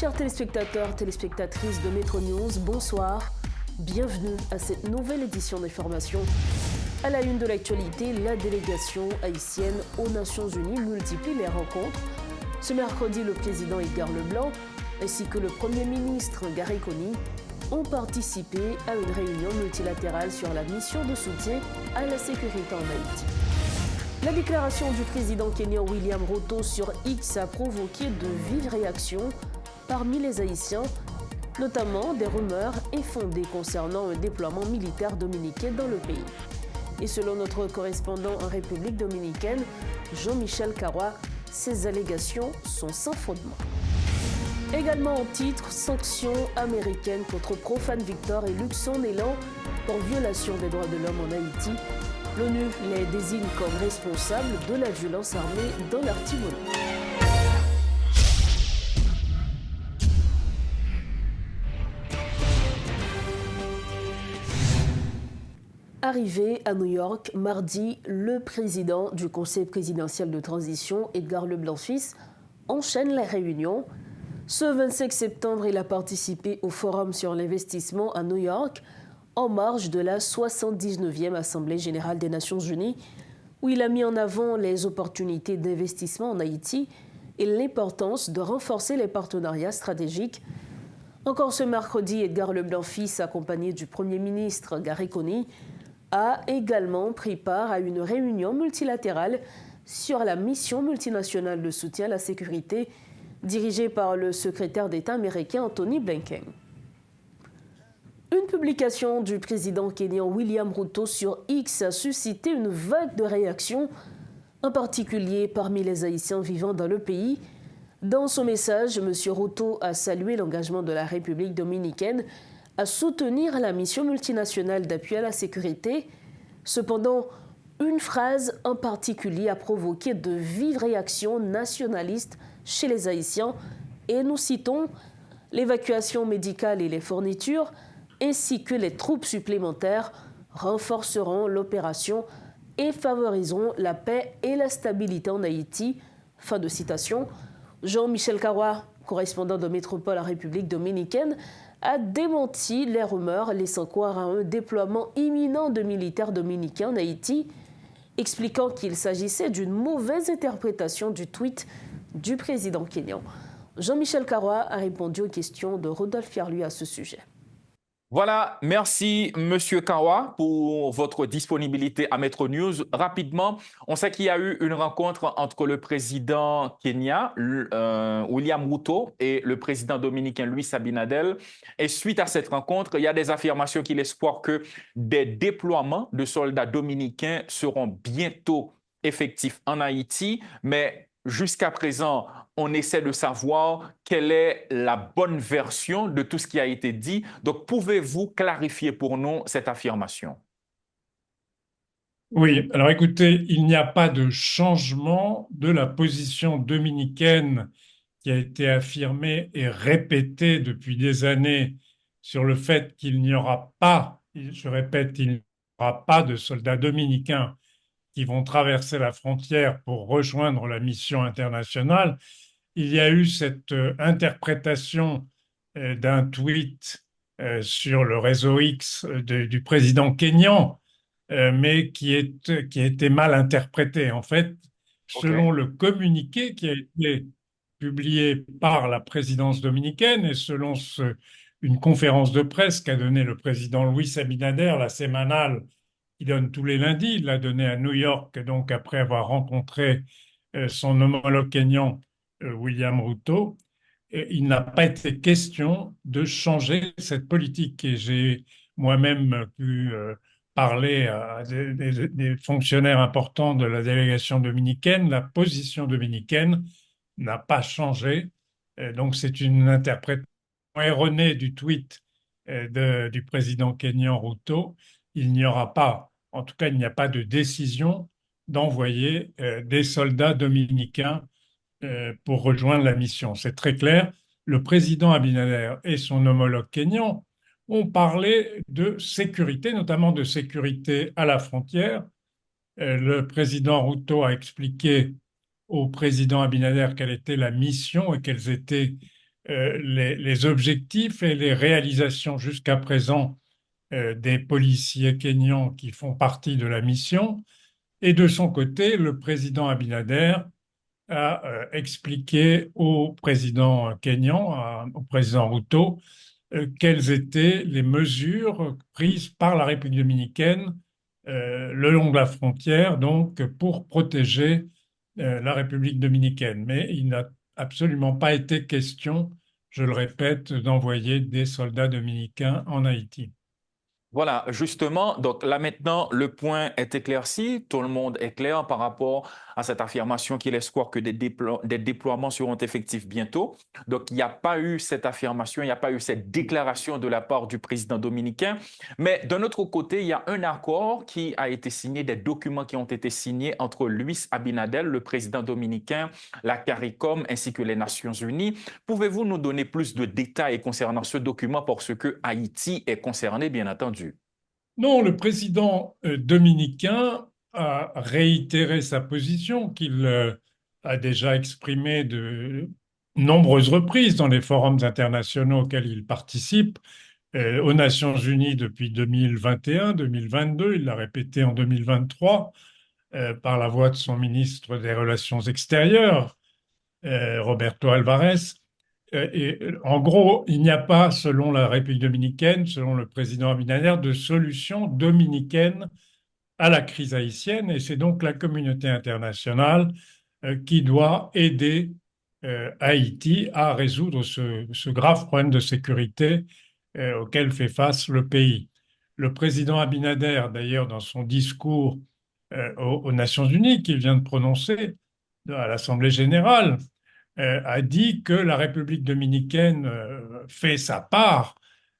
Chers téléspectateurs, téléspectatrices de Metro News, bonsoir. Bienvenue à cette nouvelle édition d'information. À la une de l'actualité, la délégation haïtienne aux Nations Unies multiplie les rencontres. Ce mercredi, le président Edgar Leblanc ainsi que le Premier ministre Gary Coney ont participé à une réunion multilatérale sur la mission de soutien à la sécurité en Haïti. La déclaration du président kenyan William Ruto sur X a provoqué de vives réactions parmi les Haïtiens, notamment des rumeurs infondées concernant un déploiement militaire dominicain dans le pays. Et selon notre correspondant en République dominicaine, Jean-Michel Carrois, ces allégations sont sans fondement. Également en titre, sanctions américaines contre Profane Victor et Luxon Elan pour violation des droits de l'homme en Haïti. L'ONU les désigne comme responsables de la violence armée dans l'Artibonite. Arrivé à New York mardi, le président du Conseil présidentiel de transition, Edgar Leblanc fils, enchaîne les réunions. Ce 25 septembre, il a participé au Forum sur l'investissement à New York, en marge de la 79e Assemblée générale des Nations unies, où il a mis en avant les opportunités d'investissement en Haïti et l'importance de renforcer les partenariats stratégiques. Encore ce mercredi, Edgar Leblanc fils, accompagné du Premier ministre Gary Coney, a également pris part à une réunion multilatérale sur la mission multinationale de soutien à la sécurité dirigée par le secrétaire d'État américain Anthony Blinken. Une publication du président kenyan William Ruto sur X a suscité une vague de réactions, en particulier parmi les Haïtiens vivant dans le pays. Dans son message, M. Ruto a salué l'engagement de la République dominicaine à soutenir la mission multinationale d'appui à la sécurité. Cependant, une phrase en particulier a provoqué de vives réactions nationalistes chez les Haïtiens, et nous citons « l'évacuation médicale et les fournitures, ainsi que les troupes supplémentaires, renforceront l'opération et favoriseront la paix et la stabilité en Haïti ». Fin de citation. Jean-Michel Carrois, correspondant de Métropole en République dominicaine, a démenti les rumeurs laissant croire à un déploiement imminent de militaires dominicains en Haïti, expliquant qu'il s'agissait d'une mauvaise interprétation du tweet du président kenyan. Jean-Michel Carrois a répondu aux questions de Rodolphe Fierlu à ce sujet. Voilà, merci Monsieur Carrois pour votre disponibilité à Metro News. Rapidement, on sait qu'il y a eu une rencontre entre le président Kenya, William Ruto, et le président dominicain Luis Abinadel. Et suite à cette rencontre, il y a des affirmations qui laissent croire que des déploiements de soldats dominicains seront bientôt effectifs en Haïti, mais jusqu'à présent, on essaie de savoir quelle est la bonne version de tout ce qui a été dit. Donc, pouvez-vous clarifier pour nous cette affirmation? Oui, alors écoutez, il n'y a pas de changement de la position dominicaine qui a été affirmée et répétée depuis des années sur le fait qu'il n'y aura pas, je répète, il n'y aura pas de soldats dominicains qui vont traverser la frontière pour rejoindre la mission internationale. Il y a eu cette interprétation d'un tweet sur le réseau X du président kényan, mais qui a été mal interprété. En fait, selon le communiqué qui a été publié par la présidence dominicaine et selon une conférence de presse qu'a donnée le président Luis Abinader, la sémanale, il donne tous les lundis, il l'a donné à New York, donc après avoir rencontré son homologue kényan, William Ruto, il n'a pas été question de changer cette politique. Et j'ai moi-même pu parler à des fonctionnaires importants de la délégation dominicaine. La position dominicaine n'a pas changé. Donc c'est une interprétation erronée du tweet du président kényan Ruto. Il n'y aura pas, en tout cas, il n'y a pas de décision d'envoyer des soldats dominicains pour rejoindre la mission. C'est très clair. Le président Abinader et son homologue kényan ont parlé de sécurité, notamment de sécurité à la frontière. Le président Ruto a expliqué au président Abinader quelle était la mission et quelles étaient les objectifs et les réalisations jusqu'à présent des policiers kényans qui font partie de la mission. Et de son côté, le président Abinader a expliqué au président kényan, au président Ruto, quelles étaient les mesures prises par la République dominicaine le long de la frontière, donc pour protéger la République dominicaine. Mais il n'a absolument pas été question, je le répète, d'envoyer des soldats dominicains en Haïti. Voilà, justement, donc là maintenant, le point est éclairci, tout le monde est clair par rapport à cette affirmation qu'il espoir que des déploiements seront effectifs bientôt. Donc il n'y a pas eu cette affirmation, il n'y a pas eu cette déclaration de la part du président dominicain. Mais d'un autre côté, il y a un accord qui a été signé, des documents qui ont été signés entre Luis Abinadel, le président dominicain, la CARICOM ainsi que les Nations Unies. Pouvez-vous nous donner plus de détails concernant ce document parce que Haïti est concerné, bien entendu? Non, le président dominicain a réitéré sa position qu'il a déjà exprimée de nombreuses reprises dans les forums internationaux auxquels il participe, aux Nations Unies depuis 2021, 2022, il l'a répété en 2023 par la voix de son ministre des Relations extérieures, Roberto Alvarez. En gros, il n'y a pas, selon la République dominicaine, selon le président Abinader, de solution dominicaine à la crise haïtienne. Et c'est donc la communauté internationale qui doit aider Haïti à résoudre ce grave problème de sécurité auquel fait face le pays. Le président Abinader, d'ailleurs, dans son discours aux Nations Unies qu'il vient de prononcer à l'Assemblée générale, a dit que la République dominicaine fait sa part,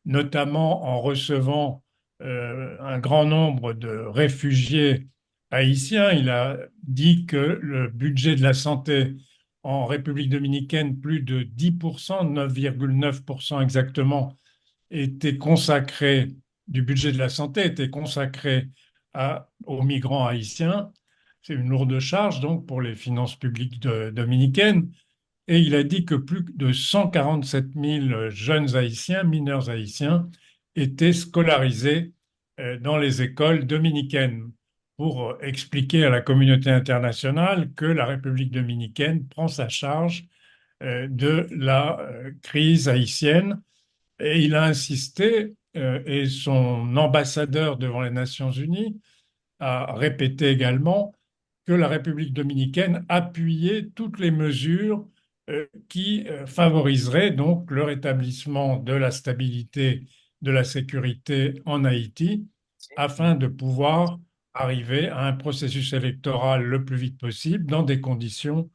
notamment en recevant un grand nombre de réfugiés haïtiens. Il a dit que le budget de la santé en République dominicaine, plus de 10%, 9,9% exactement, était consacré, du budget de la santé était consacré aux migrants haïtiens. C'est une lourde charge donc pour les finances publiques dominicaines. Et il a dit que plus de 147 000 jeunes haïtiens, mineurs haïtiens, étaient scolarisés dans les écoles dominicaines pour expliquer à la communauté internationale que la République dominicaine prend sa charge de la crise haïtienne. Et il a insisté, et son ambassadeur devant les Nations Unies a répété également que la République dominicaine appuyait toutes les mesures qui favoriserait donc le rétablissement de la stabilité, de la sécurité en Haïti, afin de pouvoir arriver à un processus électoral le plus vite possible dans des conditions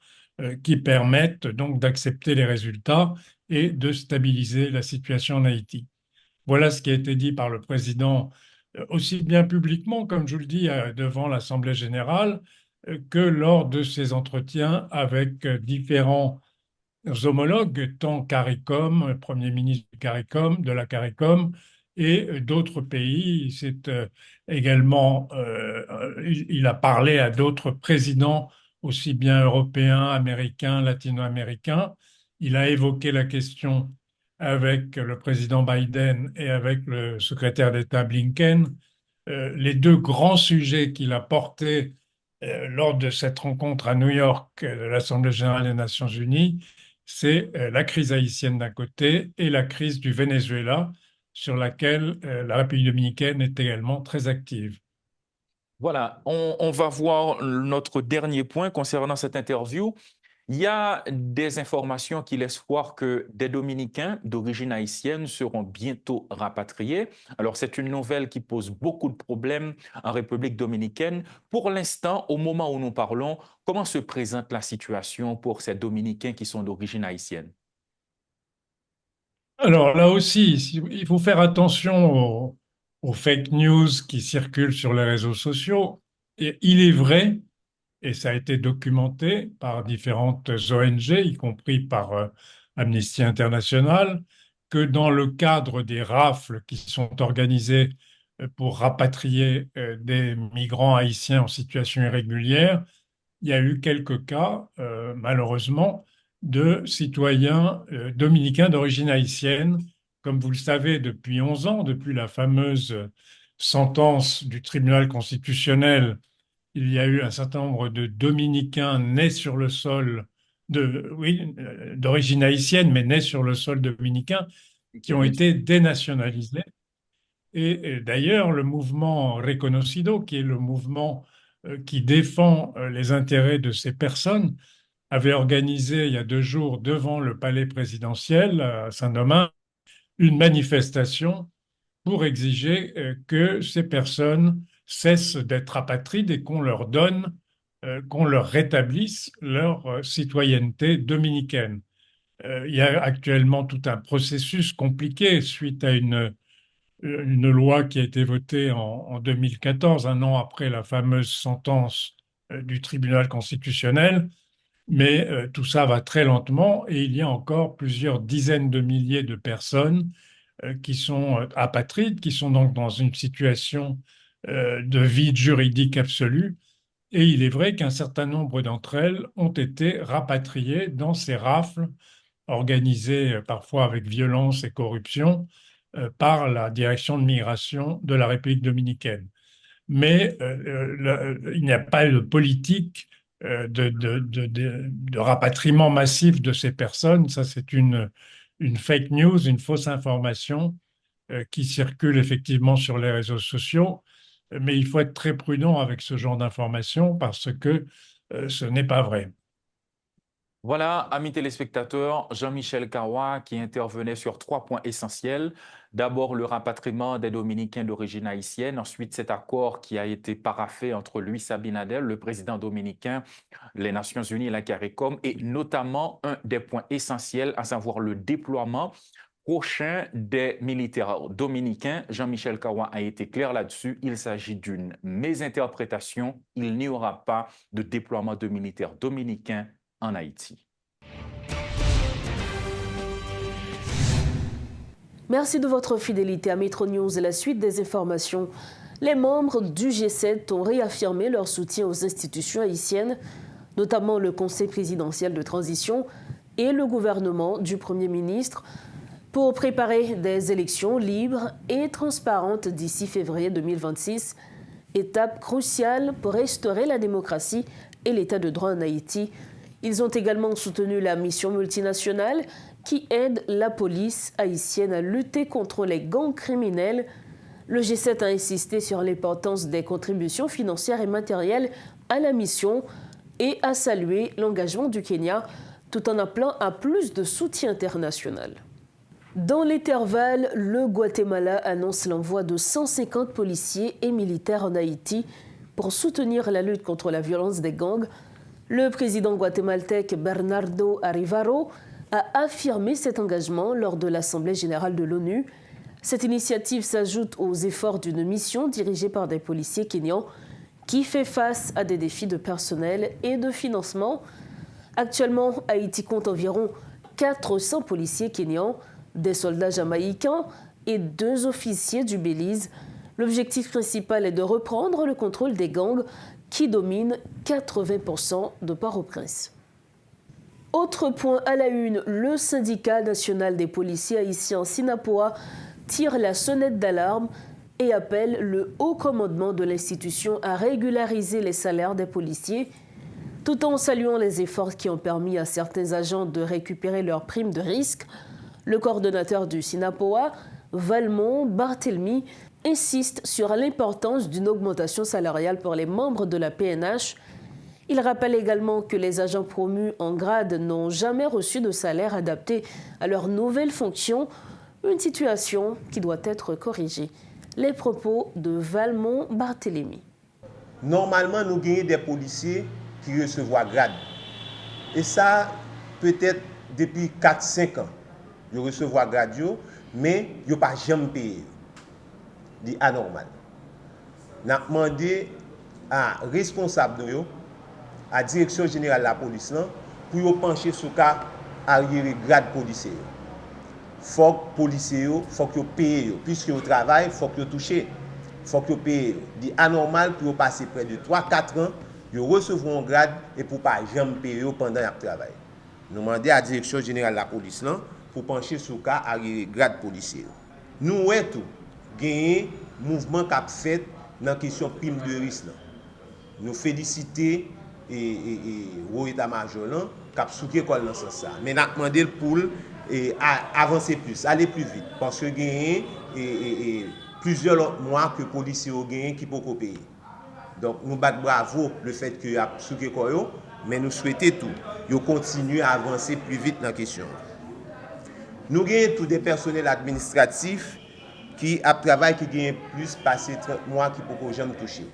qui permettent donc d'accepter les résultats et de stabiliser la situation en Haïti. Voilà ce qui a été dit par le président, aussi bien publiquement, comme je vous le dis, devant l'Assemblée générale, que lors de ses entretiens avec différents homologues, tant CARICOM, Premier ministre du CARICOM, de la CARICOM, et d'autres pays. C'est également, il a parlé à d'autres présidents, aussi bien européens, américains, latino-américains. Il a évoqué la question avec le président Biden et avec le secrétaire d'État Blinken. Les deux grands sujets qu'il a portés lors de cette rencontre à New York de l'Assemblée générale des Nations unies, c'est la crise haïtienne d'un côté et la crise du Venezuela, sur laquelle la République dominicaine est également très active. Voilà, on va voir notre dernier point concernant cette interview. Il y a des informations qui laissent croire que des Dominicains d'origine haïtienne seront bientôt rapatriés. Alors, c'est une nouvelle qui pose beaucoup de problèmes en République dominicaine. Pour l'instant, au moment où nous parlons, comment se présente la situation pour ces Dominicains qui sont d'origine haïtienne? Alors là aussi, il faut faire attention aux fake news qui circulent sur les réseaux sociaux. Et il est vrai, et ça a été documenté par différentes ONG, y compris par Amnesty International, que dans le cadre des rafles qui sont organisées pour rapatrier des migrants haïtiens en situation irrégulière, il y a eu quelques cas, malheureusement, de citoyens dominicains d'origine haïtienne. Comme vous le savez, depuis 11 ans, depuis la fameuse sentence du tribunal constitutionnel, il y a eu un certain nombre de Dominicains nés sur le sol d'origine haïtienne, mais nés sur le sol dominicain, qui ont été dénationalisés. Et d'ailleurs, le mouvement Reconocido, qui est le mouvement qui défend les intérêts de ces personnes, avait organisé il y a 2 jours devant le palais présidentiel à Saint-Domingue une manifestation pour exiger que ces personnes cessent d'être apatrides et qu'on leur donne, qu'on leur rétablisse leur citoyenneté dominicaine. Il y a actuellement tout un processus compliqué suite à une loi qui a été votée en 2014, un an après la fameuse sentence du tribunal constitutionnel. Mais tout ça va très lentement et il y a encore plusieurs dizaines de milliers de personnes qui sont apatrides, qui sont donc dans une situation de vide juridique absolu. Et il est vrai qu'un certain nombre d'entre elles ont été rapatriées dans ces rafles organisées parfois avec violence et corruption par la direction de migration de la République dominicaine. Mais il n'y a pas de politique de rapatriement massif de ces personnes. Ça, c'est une fake news, une fausse information qui circule effectivement sur les réseaux sociaux. Mais il faut être très prudent avec ce genre d'informations parce que ce n'est pas vrai. Voilà, amis téléspectateurs, Jean-Michel Kawa qui intervenait sur 3 points essentiels. D'abord, le rapatriement des Dominicains d'origine haïtienne. Ensuite, cet accord qui a été paraphé entre Luis Abinader, le président dominicain, les Nations Unies et la CARICOM, et notamment un des points essentiels, à savoir le déploiement prochain des militaires dominicains. Jean-Michel Kawa a été clair là-dessus. Il s'agit d'une mésinterprétation. Il n'y aura pas de déploiement de militaires dominicains en Haïti. Merci de votre fidélité à Metro News et la suite des informations. Les membres du G7 ont réaffirmé leur soutien aux institutions haïtiennes, notamment le Conseil présidentiel de transition et le gouvernement du Premier ministre, pour préparer des élections libres et transparentes d'ici février 2026, étape cruciale pour restaurer la démocratie et l'état de droit en Haïti. Ils ont également soutenu la mission multinationale qui aide la police haïtienne à lutter contre les gangs criminels. Le G7 a insisté sur l'importance des contributions financières et matérielles à la mission et a salué l'engagement du Kenya tout en appelant à plus de soutien international. Dans l'intervalle, le Guatemala annonce l'envoi de 150 policiers et militaires en Haïti pour soutenir la lutte contre la violence des gangs. Le président guatémaltèque Bernardo Arevalo a affirmé cet engagement lors de l'Assemblée générale de l'ONU. Cette initiative s'ajoute aux efforts d'une mission dirigée par des policiers kenyans qui fait face à des défis de personnel et de financement. Actuellement, Haïti compte environ 400 policiers kenyans, des soldats jamaïcains et 2 officiers du Belize. L'objectif principal est de reprendre le contrôle des gangs qui domine 80% de Port-au-Prince. Autre point à la une, le syndicat national des policiers haïtiens SYNAPOA tire la sonnette d'alarme et appelle le haut commandement de l'institution à régulariser les salaires des policiers, tout en saluant les efforts qui ont permis à certains agents de récupérer leurs primes de risque. Le coordonnateur du SYNAPOA, Valmont Barthélemy, insiste sur l'importance d'une augmentation salariale pour les membres de la PNH. Il rappelle également que les agents promus en grade n'ont jamais reçu de salaire adapté à leurs nouvelles fonctions, une situation qui doit être corrigée. Les propos de Valmont Barthélemy. Normalement, nous gagnons des policiers qui reçoivent grade. Et ça, peut-être depuis 4-5 ans, ils reçoivent grade, mais ils n'ont pas jamais payé. C'est anormal. Nous avons demandé à responsable de à la direction générale de la police pour pencher sur le cas arrière grade policier. Il faut que les policiers payent, puisqu'ils travaillent, il faut qu'ils touchent, il faut qu'ils payent. C'est anormal pour passer près de 3-4 ans, ils recevront un grade et pour ne pas jamais payer pendant qu'ils travaillent. Nous demandons à la direction générale de la police là, pour pencher sur le cas à grade policier. Nous avons tout gagné mouvement qui a fait dans la question prime de risque. Nous félicitons le état-major qui a souqué dans ce sens. Mais nous avons demandé pour avancer plus, aller plus vite. Parce que nous avons plusieurs mois que les policiers ont gagné qui peuvent payer. Donc nous battons bravo le fait que nous avons souqué, mais nous souhaitons tout. Nous continuons à avancer plus vite dans la question. Nous avons tous des personnels administratifs qui a travaillé qui gagne plus passé 30 mois qui ne peuvent jamais toucher.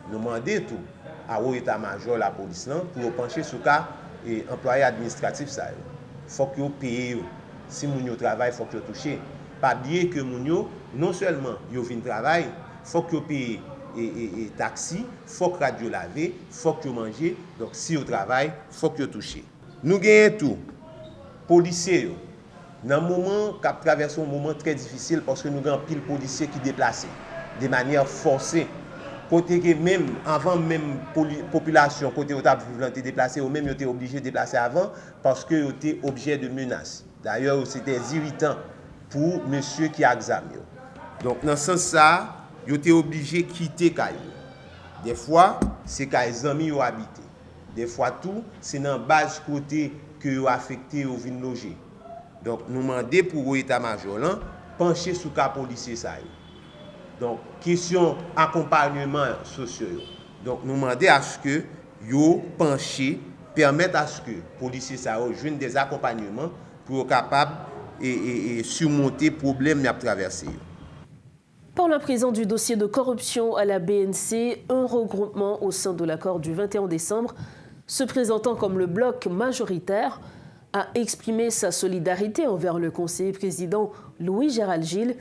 Nous demandons tout à l'état-major la police pour pencher sur le cas et employés administratifs ça. Il faut que vous payiez. Si vous travaillez, il faut que vous touchez. Pas oublier que vous non seulement vous venez travailler, il faut que vous payiez et taxi, il faut que radio laver, il faut que vous mangez. Donc si vous travaillez, il faut que vous touchez. Nous gagnons tout. Policiers, dans un moment qui traverse un moment très difficile parce que nous avons pile de policiers qui déplacent de manière forcée. Côté que même avant même population côté où tu déplacé ou même été obligé de déplacer avant parce que vous étiez objet de menace. D'ailleurs, c'était irritant pour monsieur qui a examiné. Donc dans ce sens ça, vous étiez obligé de quitter Caillou. Des fois, c'est quand les amis ont habité. Des fois tout, c'est dans base côté que vous affecté ou vinn loger. Donc nous demandons pour l'état-major là pencher sur cas policier ça. Donc, question accompagnement social. Donc, nous demandons à ce que vous penchiez, permettent à ce que les policiers joignent des accompagnements pour être capables de surmonter les problèmes qu'ils ont traversés. Pour la prise du dossier de corruption à la BNC, un regroupement au sein de l'accord du 21 décembre, se présentant comme le bloc majoritaire, a exprimé sa solidarité envers le conseiller président Louis-Gérald Gilles,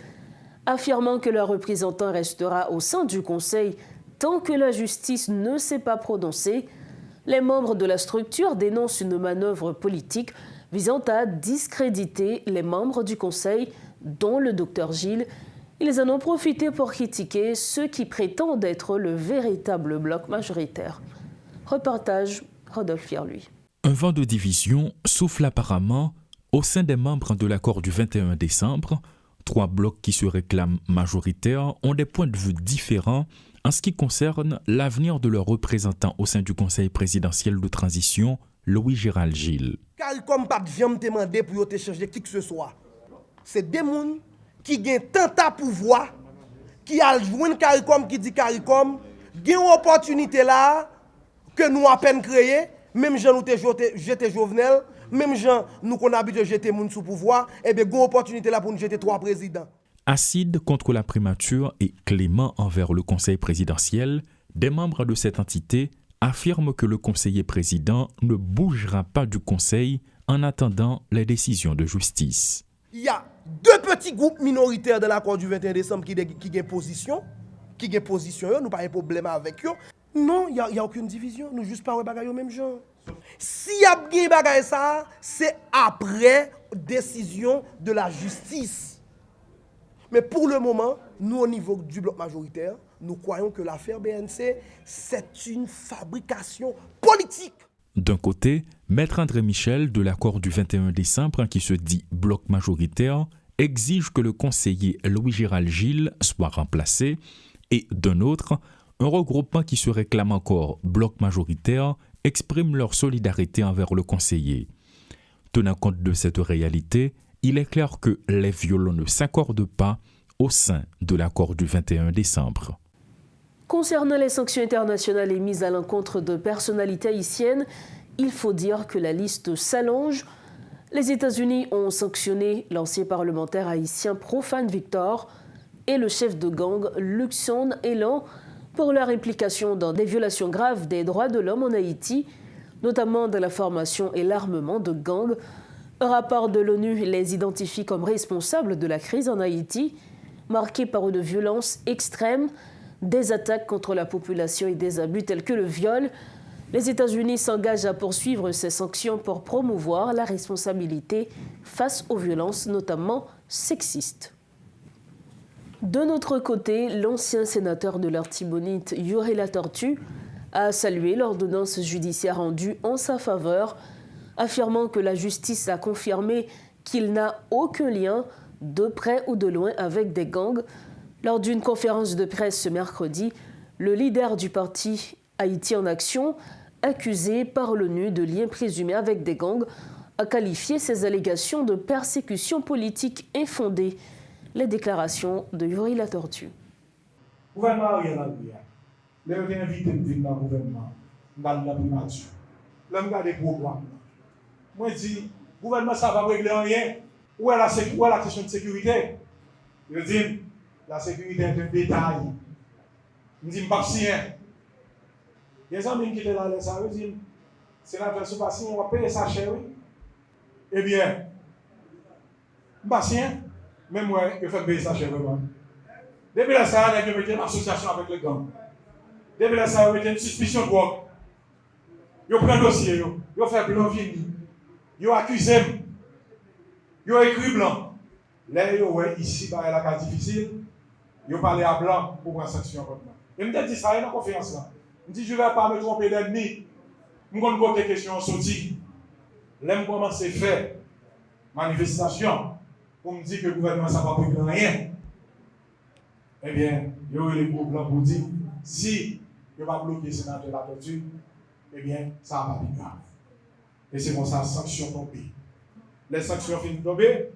affirmant que leur représentant restera au sein du Conseil tant que la justice ne s'est pas prononcée. Les membres de la structure dénoncent une manœuvre politique visant à discréditer les membres du Conseil, dont le docteur Gilles. Ils en ont profité pour critiquer ceux qui prétendent être le véritable bloc majoritaire. Reportage Rodolphe Fierluy. Un vent de division souffle apparemment au sein des membres de l'accord du 21 décembre. Trois blocs qui se réclament majoritaires ont des points de vue différents en ce qui concerne l'avenir de leurs représentants au sein du Conseil présidentiel de transition, Louis-Gérald Gilles. CARICOM pas jamais demandé pour te changer qui que ce soit. C'est des gens qui ont tant de pouvoir, qui a joué CARICOM qui dit CARICOM, ont une opportunité là que nous à peine créé, même gens nous jeté Jovenel. Même gens, nous qu'on habite de jeter moun sous pouvoir, et bien, une opportunité là pour nous jeter trois présidents. Acide contre la primature et clément envers le conseil présidentiel, des membres de cette entité affirment que le conseiller président ne bougera pas du conseil en attendant les décisions de justice. Il y a deux petits groupes minoritaires de l'accord du 21 décembre qui ont position, nous pas un problème avec eux. Non, il n'y a aucune division, nous juste pas bagaille au même genre. Si y a bien bagay ça, c'est après décision de la justice. Mais pour le moment, nous au niveau du bloc majoritaire, nous croyons que l'affaire BNC, c'est une fabrication politique. D'un côté, Maître André Michel de l'accord du 21 décembre qui se dit bloc majoritaire exige que le conseiller Louis-Gérald Gilles soit remplacé et d'un autre, un regroupement qui se réclame encore bloc majoritaire expriment leur solidarité envers le conseiller. Tenant compte de cette réalité, il est clair que les violons ne s'accordent pas au sein de l'accord du 21 décembre. Concernant les sanctions internationales émises à l'encontre de personnalités haïtiennes, il faut dire que la liste s'allonge. Les États-Unis ont sanctionné l'ancien parlementaire haïtien Profane Victor et le chef de gang Luxon Elan pour leur implication dans des violations graves des droits de l'homme en Haïti, notamment dans la formation et l'armement de gangs. Un rapport de l'ONU les identifie comme responsables de la crise en Haïti, marquée par une violence extrême, des attaques contre la population et des abus tels que le viol. Les États-Unis s'engagent à poursuivre ces sanctions pour promouvoir la responsabilité face aux violences, notamment sexistes. De notre côté, l'ancien sénateur de l'Artibonite, Yuri Latortue, a salué l'ordonnance judiciaire rendue en sa faveur, affirmant que la justice a confirmé qu'il n'a aucun lien, de près ou de loin, avec des gangs. Lors d'une conférence de presse ce mercredi, le leader du parti Haïti en Action, accusé par l'ONU de liens présumés avec des gangs, a qualifié ces allégations de persécution politique infondée. Les déclarations de Yuri Latortue. Le gouvernement Ariel Henry, il a été invité de venir dans le gouvernement, dans la primature. Là, je regarde les programmes. Moi, je dis, le gouvernement, ça va régler rien. Où est la question de sécurité? Je dis, la sécurité est un détail. Je dis, je ne suis pas signé. Il y a des amis qui étaient là, ça veut dire, c'est la personne pas signé, on va payer ça cher, oui. Eh bien, je ne suis pas signé, même moi, je fais payer ça cher, vraiment. Depuis là, ça a été une association avec les gangs. Depuis là, ça a été une suspicion de drogue. Ils prennent un dossier, ils font blanc fini. Ils accusent, ils écrit blanc. Là, ici, il y a la cas difficile. Ils parlent à blanc pour prendre sanction contre moi. Et je me dis ça, il y a une confiance là. Je me dis, je ne vais pas me tromper d'ennemi. Je vais poser des questions sorties. Là, je commence à faire manifestation pour me dire que le gouvernement ne va pas régler rien. Eh bien, il y aurait les groupes blancs pour dire, si il ne va pas bloquer le sénateur de la torture, eh bien, ça va pas être grave. Et c'est comme ça, sanctions tombées. Les sanctions finissent de tomber,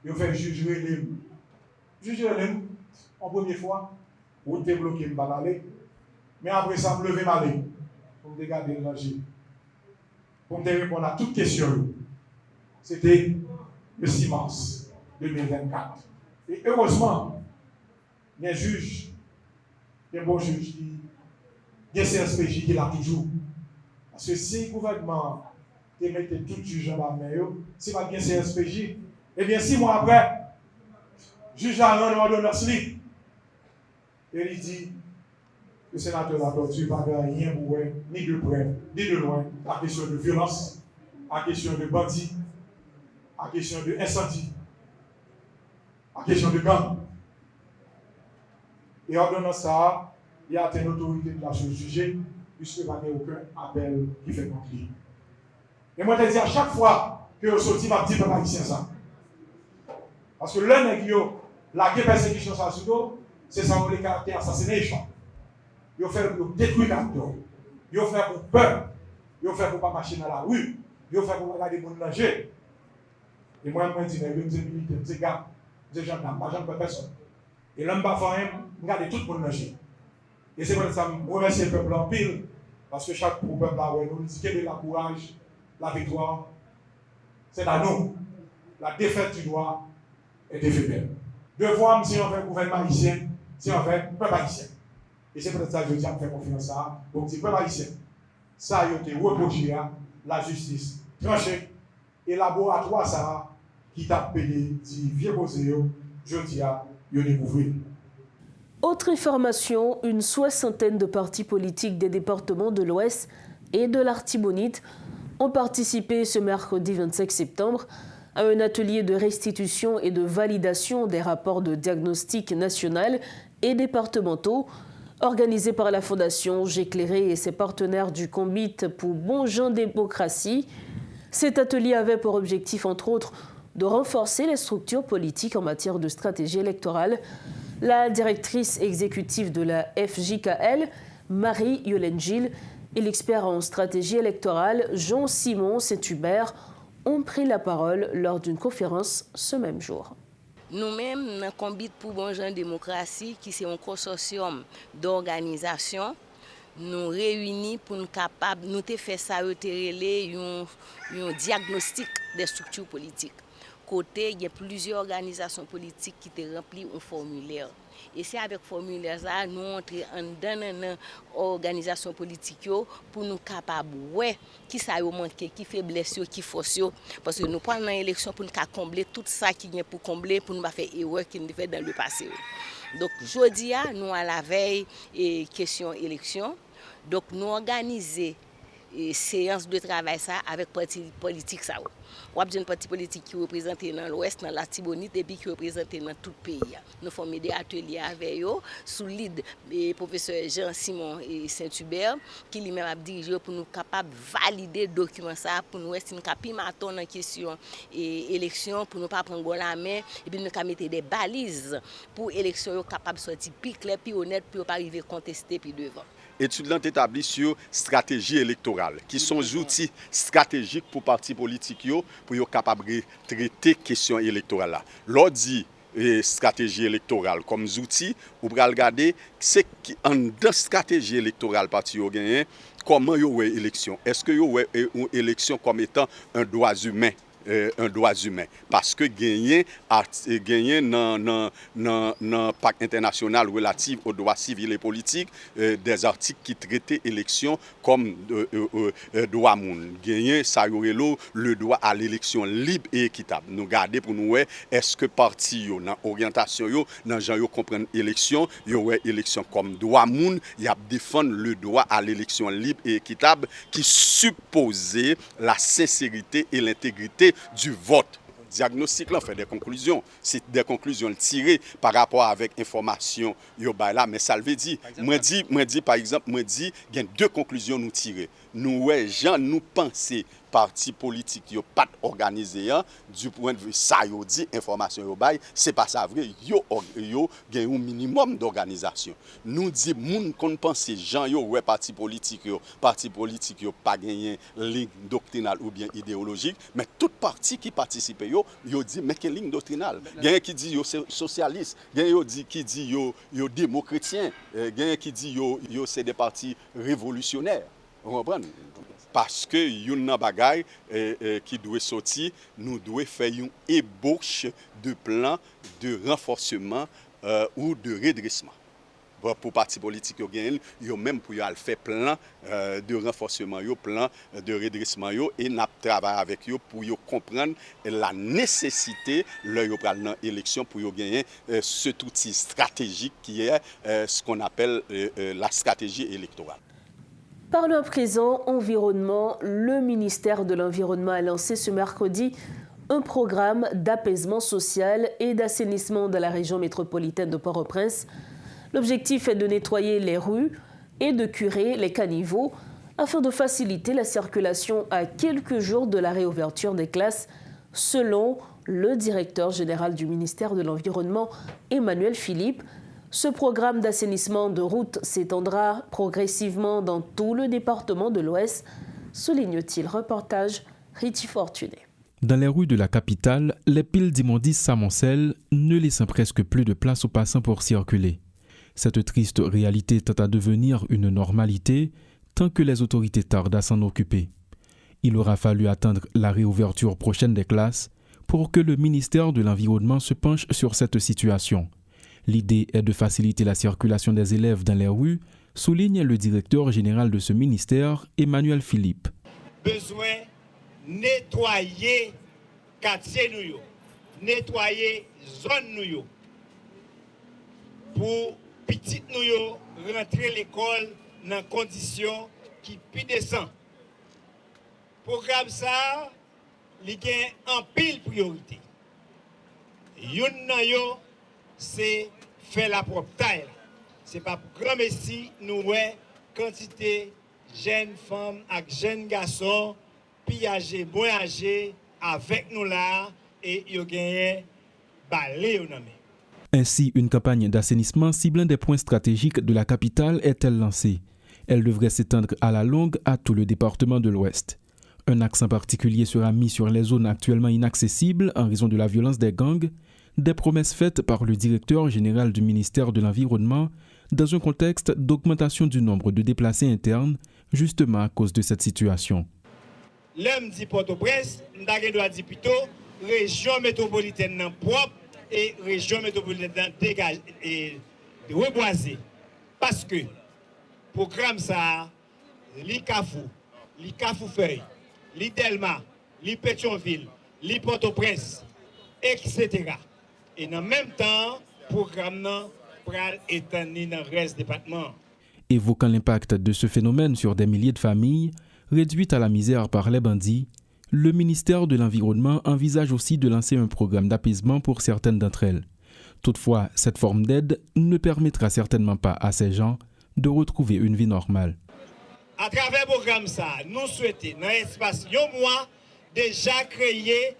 ils font juger les. Juger les, en première fois, vous te bloqué, je ne aller. Mais après ça, je me lever ma ligne pour me garder l'énergie. Pour me répondre à toutes questions. C'était le 6 mars 2024. Et heureusement, il y a un juge, il y a un bon juge, il y a un CSPJ qui l'a toujours. Parce que si le gouvernement te mettait tout juge en bas de main, si pas bien CSPJ, eh bien 6 mois après, le juge a rendu l'ordonnance libre. Et il dit que le sénateur de la torture n'a pas rien pour ni de près, ni de loin, à question de violence, à question de bandits, à question d'incendie, à question de gang. Et en donnant ça, il y a une autorité de la chose jugée, puisque il n'y a aucun appel qui fait contre lui. Et moi, je dis à chaque fois que je sortis, je vais dire que je ça. Parce que l'un est qui la persécution, c'est ça le caractère assassination. Il fait pour détruire l'acteur. Il fait pour peur. Il fait pour ne pas marcher dans la rue. Il fait pour regarder les gens manger. Et moi, je dis, je suis militaire, je suis gars, je suis gendarme, je ne suis pas personne. Et l'homme va faire regarder tout le monde manger. Et c'est pour ça que je remercie le peuple en pile, parce que chaque peuple a nous dit que la courage, la victoire, c'est à nous. La défaite du droit est éphémère. Devoir, si on fait un gouvernement haïtien, si on fait un peuple haïtien. Et c'est pour ça que je dis à faire confiance à ça. Donc, si le peuple haïtien, ça a été reproché à la justice tranchée et laboratoire ça qui t'a payé, dit vieux posé, je dis à découvrir. Autre information, une soixantaine de partis politiques des départements de l'Ouest et de l'Artibonite ont participé ce mercredi 25 septembre à un atelier de restitution et de validation des rapports de diagnostic national et départementaux organisé par la Fondation J'éclairé et ses partenaires du Combit pour Bon Jean Démocratie. Cet atelier avait pour objectif, entre autres, de renforcer les structures politiques en matière de stratégie électorale. La directrice exécutive de la FJKL, Marie-Yolène Gilles, et l'expert en stratégie électorale, Jean-Simon Saint-Hubert, ont pris la parole lors d'une conférence ce même jour. Nous-mêmes, dans le Combit pour Bon Jean Démocratie, qui est un consortium d'organisations, nous réunis pour nous capables, nous faire ça, un diagnostic des structures politiques. Côté, il y a plusieurs organisations politiques qui ont rempli un formulaire. Et c'est avec ce formulaire là nous entrons dans une organisation politique pour nous capables ouais qui ça a manqué, qui faiblesse, qui force, parce que nous prenons l'élection pour nous combler tout ça qui est pour combler, pour nous pas faire erreur qui nous fait dans le passé. Donc aujourd'hui nous à la veille et question élection, donc nous organiser séance de travail ça avec parti politique ça. On a un parti politique qui représente dans l'ouest, dans la Tibonite et puis qui représente dans tout le pays. Nous formons des ateliers avec eux sous l'ide du professeur Jean-Simon et Saint-Hubert qui lui-même a dirigé pour nous capables de valider le document ça pour nous rester capable en question et élection pour nous pas prendre la main et puis nous mettre des balises pour élection capable de sortir plus clair plus honnête pour pas arriver contester puis devant. Études établies sur stratégie électorale, qui sont des outils stratégiques pour partis politiques pour être capables de traiter question électorale. L'on dit stratégie électorale comme outil, ou pour regarder c'est en stratégie électorale parti yo gagné, comment yo ouais élection. Est-ce que yo ouais une élection comme étant un droit humain? Un droit humain parce que gagner dans pacte international relatif aux droits civils et politiques des articles qui traitaient élection comme droit moun gagner ça le droit à l'élection libre et équitable nous garder pour nous est-ce que parti yo dans orientation yo dans gens yo comprendre élection yo élection comme droit moun y a défendre le droit à l'élection libre et équitable qui supposait la sincérité et l'intégrité du vote. Diagnostic là fait des conclusions, c'est des conclusions tirées par rapport avec information yo ba là mais ça veut dire moi dit par exemple il y a deux conclusions nous tirer. Nous gens nous penser parti politique yo pas organisé du point de vue ça yo dit information yo bay c'est pas ça vrai yo gagne un minimum d'organisation nous dit moun qu'on pense gens yo parti politique yo pas gagner ligne doctrinale ou bien idéologique mais toute parti qui participe yo dit mais quelle ligne doctrinale gagne qui dit yo socialiste gagne qui dit yo démocratien gagne qui dit yo c'est des partis révolutionnaires. Vous comprenez? Parce que yon nan bagay qui doit sortir, nous devons faire une ébauche de plan de renforcement ou de redressement. Pour parti politique yo même pour faire plan de renforcement yo plan de redressement yo et n'a travailler avec yo pour yo comprendre la nécessité leur yo pral dans élection pour yo gagner cet outil stratégique qui est ce qu'on appelle la stratégie électorale. Parlons à présent environnement. Le ministère de l'Environnement a lancé ce mercredi un programme d'apaisement social et d'assainissement de la région métropolitaine de Port-au-Prince. L'objectif est de nettoyer les rues et de curer les caniveaux afin de faciliter la circulation à quelques jours de la réouverture des classes, selon le directeur général du ministère de l'Environnement, Emmanuel Philippe. Ce programme d'assainissement de routes s'étendra progressivement dans tout le département de l'Ouest, souligne-t-il. Reportage Riti Fortuné. Dans les rues de la capitale, les piles d'immondices s'amoncellent, ne laissant presque plus de place aux passants pour circuler. Cette triste réalité tend à devenir une normalité tant que les autorités tardent à s'en occuper. Il aura fallu attendre la réouverture prochaine des classes pour que le ministère de l'Environnement se penche sur cette situation. L'idée est de faciliter la circulation des élèves dans les rues, souligne le directeur général de ce ministère, Emmanuel Philippe. Besoin nettoyer quartier nous, nettoyer zone nous, pour petite nous rentrer l'école dans conditions qui plus décent. Programme ça, il y a en pile priorité. Yon nan yo c'est faire la propre taille. C'est pas grand messi nous ouais quantité jeunes femmes avec jeunes garçons puis âgés moins âgés avec nous là et yo gagné balé au nommé. Ainsi, une campagne d'assainissement ciblant des points stratégiques de la capitale est-elle lancée. Elle devrait s'étendre à la longue à tout le département de l'Ouest. Un accent particulier sera mis sur les zones actuellement inaccessibles en raison de la violence des gangs, des promesses faites par le directeur général du ministère de l'Environnement dans un contexte d'augmentation du nombre de déplacés internes, justement à cause de cette situation. L'homme dit Port-au-Prince, nous doit dire plutôt région métropolitaine propre et région métropolitaine dégagée et reboisée. Parce que programme ça, li Kafou Feuille, li Delma, li Pétionville, li Port-au-Prince, etc. Et en même temps, le programme pral étendu dans le reste du département. Évoquant l'impact de ce phénomène sur des milliers de familles, Réduite à la misère par les bandits, le ministère de l'Environnement envisage aussi de lancer un programme d'apaisement pour certaines d'entre elles. Toutefois, cette forme d'aide ne permettra certainement pas à ces gens de retrouver une vie normale. À travers le programme, nous souhaitons, dans l'espace d'un mois, déjà créer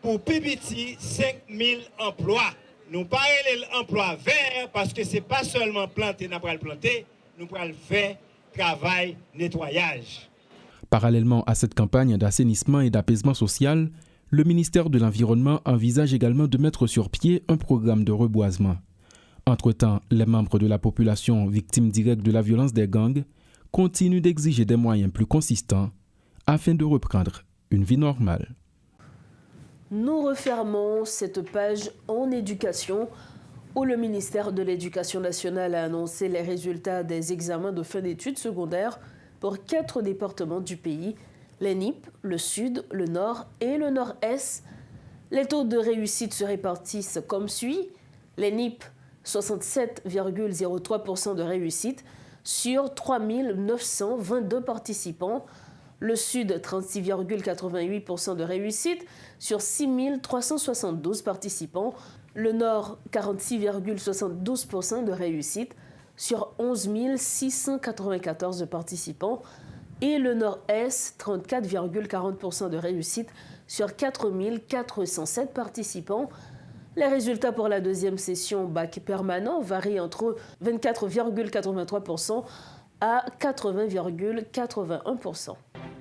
pour PBT 5000 emplois. Nous parlons de l'emploi vert parce que ce n'est pas seulement planter, nous allons planter, nous allons faire travail, nettoyage. Parallèlement à cette campagne d'assainissement et d'apaisement social, le ministère de l'Environnement envisage également de mettre sur pied un programme de reboisement. Entre-temps, les membres de la population victimes directes de la violence des gangs continuent d'exiger des moyens plus consistants afin de reprendre une vie normale. Nous refermons cette page en éducation où le ministère de l'Éducation nationale a annoncé les résultats des examens de fin d'études secondaires pour 4 départements du pays, les NIP, le Sud, le Nord et le Nord-Est. Les taux de réussite se répartissent comme suit. Les NIP, 67,03% de réussite sur 3 922 participants. Le Sud, 36,88% de réussite sur 6 372 participants. Le Nord, 46,72% de réussite sur 11 694 participants. Et le Nord-Est, 34,40% de réussite sur 4 407 participants. Les résultats pour la deuxième session bac permanent varient entre 24,83% à 80,81%.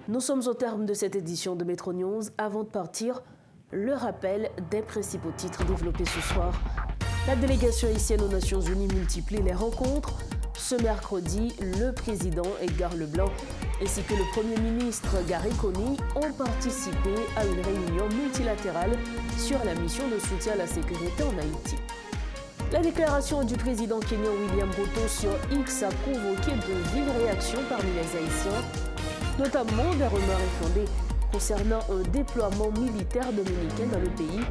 Nous sommes au terme de cette édition de Métro News. Avant de partir, le rappel des principaux titres développés ce soir. La délégation haïtienne aux Nations Unies multiplie les rencontres. Ce mercredi, le président Edgar Leblanc ainsi que le Premier ministre Gary Coney ont participé à une réunion multilatérale sur la mission de soutien à la sécurité en Haïti. La déclaration du président kenyan William Ruto sur X a provoqué de vives réactions parmi les Haïtiens, notamment des rumeurs infondées concernant un déploiement militaire dominicain dans le pays.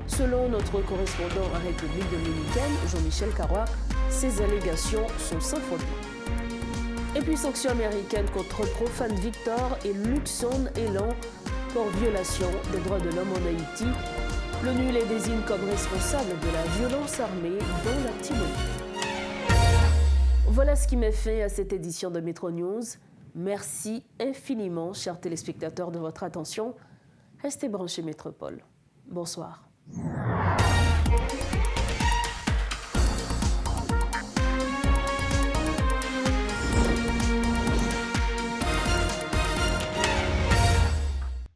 Selon notre correspondant en République dominicaine, Jean-Michel Carrois, ces allégations sont sans fondement. Et puis sanctions américaines contre Profane Victor et Luxon Elan pour violation des droits de l'homme en Haïti. L'ONU les désigne comme responsables de la violence armée dans la Timonie. Voilà ce qui met fin à cette édition de Métro News. Merci infiniment, chers téléspectateurs, de votre attention. Restez branchés Métropole. Bonsoir.